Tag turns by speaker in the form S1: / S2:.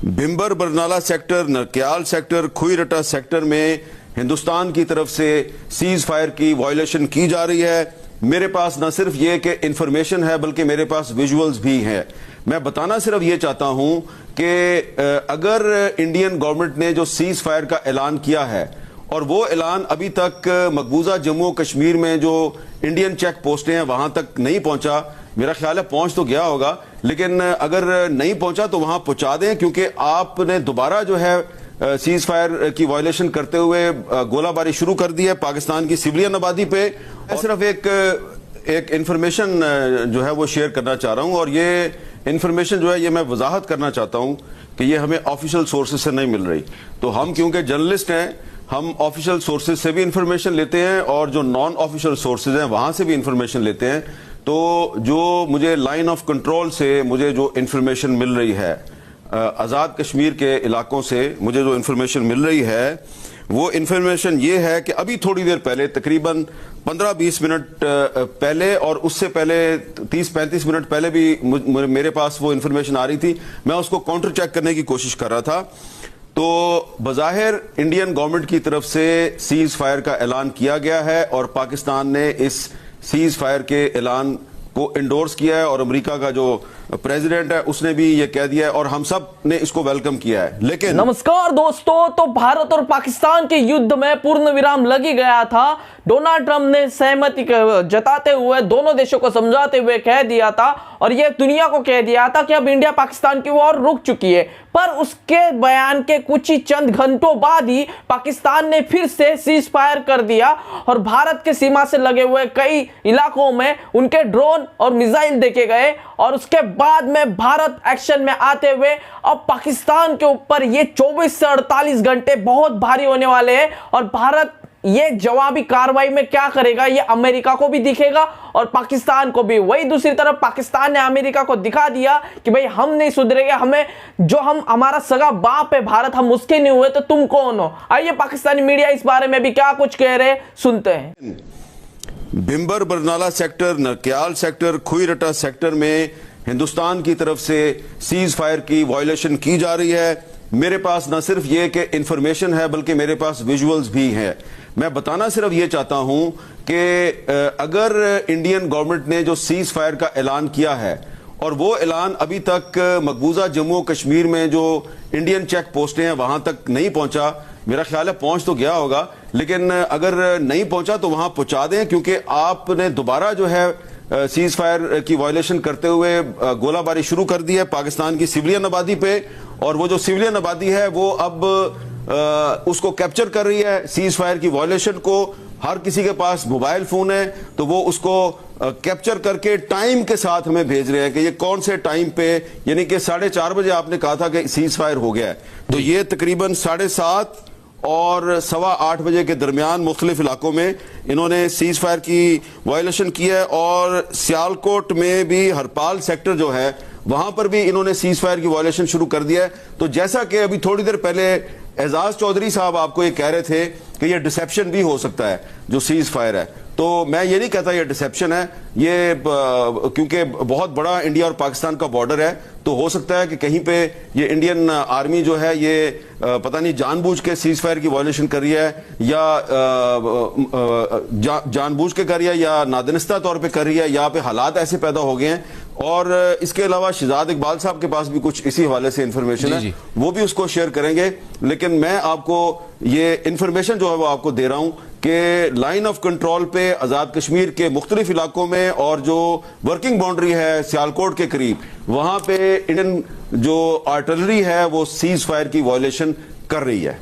S1: Bhimber Barnala sector, Nikial sector, Khui Ratta sector میں ہندوستان کی طرف سے سیز فائر کی وائلیشن کی جا رہی ہے۔ میرے پاس نہ صرف یہ کہ انفارمیشن ہے بلکہ میرے پاس ویژولز بھی ہیں۔ میں بتانا صرف یہ چاہتا ہوں کہ اگر انڈین گورنمنٹ نے جو سیز فائر کا اعلان کیا ہے اور وہ اعلان ابھی تک مقبوضہ جموں و کشمیر میں جو انڈین چیک پوسٹیں ہیں وہاں تک نہیں پہنچا، میرا خیال ہے پہنچ تو گیا ہوگا، لیکن اگر نہیں پہنچا تو وہاں پہنچا دیں، کیونکہ آپ نے دوبارہ جو ہے سیز فائر کی وائلیشن کرتے ہوئے گولہ باری شروع کر دی ہے پاکستان کی سویلین آبادی پہ۔ میں صرف ایک انفارمیشن جو ہے وہ شیئر کرنا چاہ رہا ہوں، اور یہ انفارمیشن جو ہے یہ میں وضاحت کرنا چاہتا ہوں کہ یہ ہمیں آفیشل سورسز سے نہیں مل رہی۔ تو ہم کیونکہ جرنلسٹ ہیں، ہم آفیشل سورسز سے بھی انفارمیشن لیتے ہیں اور جو نان آفیشل سورسز ہیں وہاں سے بھی انفارمیشن لیتے ہیں۔ تو جو مجھے لائن آف کنٹرول سے مجھے جو انفارمیشن مل رہی ہے، آزاد کشمیر کے علاقوں سے مجھے جو انفارمیشن مل رہی ہے وہ انفارمیشن یہ ہے کہ ابھی تھوڑی دیر پہلے تقریباً 15-20 منٹ پہلے اور اس سے پہلے 30-35 منٹ پہلے بھی میرے پاس وہ انفارمیشن آ رہی تھی، میں اس کو کاؤنٹر چیک کرنے کی کوشش کر رہا تھا۔ تو بظاہر انڈین گورنمنٹ کی طرف سے سیز فائر کا اعلان کیا گیا ہے اور پاکستان نے اس سیز فائر کے اعلان کو انڈورس کیا ہے، اور امریکہ کا جو پریزیڈنٹ ہے اس نے بھی یہ کہہ دیا ہے اور ہم سب نے اس کو ویلکم کیا ہے۔ لیکن
S2: نمسکار دوستو، تو بھارت اور پاکستان کے یدھ میں پورن ویرام لگی گیا تھا۔ ڈونلڈ ٹرمپ نے سہمتی جتاتے ہوئے دونوں دیشوں کو سمجھاتے ہوئے کہہ دیا تھا اور یہ دنیا کو کہہ دیا تھا کہ اب انڈیا پاکستان کی وار رک چکی ہے، پر اس کے بیان کے کچھ ہی چند گھنٹوں بعد ہی پاکستان نے پھر سے سیز فائر کر دیا اور بھارت کے سیما سے لگے ہوئے کئی علاقوں میں ان کے ڈرون اور میزائل دیکھے گئے، اور اس کے بعد میں بھارت ایکشن میں آتے ہوئے اب پاکستان کے اوپر یہ 24 سے 48 گھنٹے بہت بھاری ہونے والے ہیں، اور بھارت یہ جوابی کاروائی میں کیا کرے گا یہ امریکہ کو بھی دکھے گا اور پاکستان کو بھی۔ وہی دوسری طرف پاکستان نے امریکہ کو دکھا دیا کہ بھئی ہم نہیں سدھرے گے، ہمیں جو ہمارا سگا باپ ہے بھارت، ہم اس کے نہیں ہوئے تو تم کون ہو۔ آئیے پاکستانی میڈیا اس بارے میں بھی کیا کچھ کہہ رہے سنتے ہیں۔
S1: Bhimber Barnala sector, Nikial sector, Khui Ratta sector میں ہندوستان کی طرف سے سیز فائر کی وائلیشن کی جا رہی ہے۔ میرے پاس نہ صرف یہ کہ انفارمیشن ہے بلکہ میرے پاس ویژولز بھی ہیں۔ میں بتانا صرف یہ چاہتا ہوں کہ اگر انڈین گورنمنٹ نے جو سیز فائر کا اعلان کیا ہے اور وہ اعلان ابھی تک مقبوضہ جموں و کشمیر میں جو انڈین چیک پوسٹیں ہیں وہاں تک نہیں پہنچا، میرا خیال ہے پہنچ تو گیا ہوگا، لیکن اگر نہیں پہنچا تو وہاں پہنچا دیں، کیونکہ آپ نے دوبارہ جو ہے سیز فائر کی وائلیشن کرتے ہوئے گولہ باری شروع کر دی ہے پاکستان کی سویلین آبادی پہ، اور وہ جو سویلین آبادی ہے وہ اب اس کو کیپچر کر رہی ہے سیز فائر کی وائلیشن کو۔ ہر کسی کے پاس موبائل فون ہے تو وہ اس کو کیپچر کر کے ٹائم کے ساتھ ہمیں بھیج رہے ہیں کہ یہ کون سے ٹائم پہ، یعنی کہ 4:30 بجے آپ نے کہا تھا کہ سیز فائر ہو گیا ہے، تو یہ تقریباً 7:30 اور 8:15 بجے کے درمیان مختلف علاقوں میں انہوں نے سیز فائر کی وائلیشن کی ہے، اور سیالکوٹ میں بھی ہرپال سیکٹر جو ہے وہاں پر بھی انہوں نے سیز فائر کی وائلیشن شروع کر دیا ہے۔ تو جیسا کہ ابھی تھوڑی دیر پہلے اعزاز چودھری صاحب آپ کو یہ کہہ رہے تھے کہ یہ ڈسیپشن بھی ہو سکتا ہے جو سیز فائر ہے، تو میں یہ نہیں کہتا یہ ڈسیپشن ہے، یہ کیونکہ بہت بڑا انڈیا اور پاکستان کا بارڈر ہے، تو ہو سکتا ہے کہ کہیں پہ یہ انڈین آرمی جو ہے یہ پتہ نہیں جان بوجھ کے سیز فائر کی وائلیشن کر رہی ہے یا جان بوجھ کے کر رہی ہے یا نادانستہ طور پہ کر رہی ہے، یہاں پہ حالات ایسے پیدا ہو گئے ہیں۔ اور اس کے علاوہ شہزاد اقبال صاحب کے پاس بھی کچھ اسی حوالے سے انفارمیشن ہے، وہ بھی اس کو شیئر کریں گے، لیکن میں آپ کو یہ انفارمیشن جو ہے وہ آپ کو دے رہا ہوں کہ لائن آف کنٹرول پہ آزاد کشمیر کے مختلف علاقوں میں اور جو ورکنگ باؤنڈری ہے سیالکوٹ کے قریب وہاں پہ انڈین جو آرٹلری ہے وہ سیز فائر کی وائلیشن کر رہی ہے۔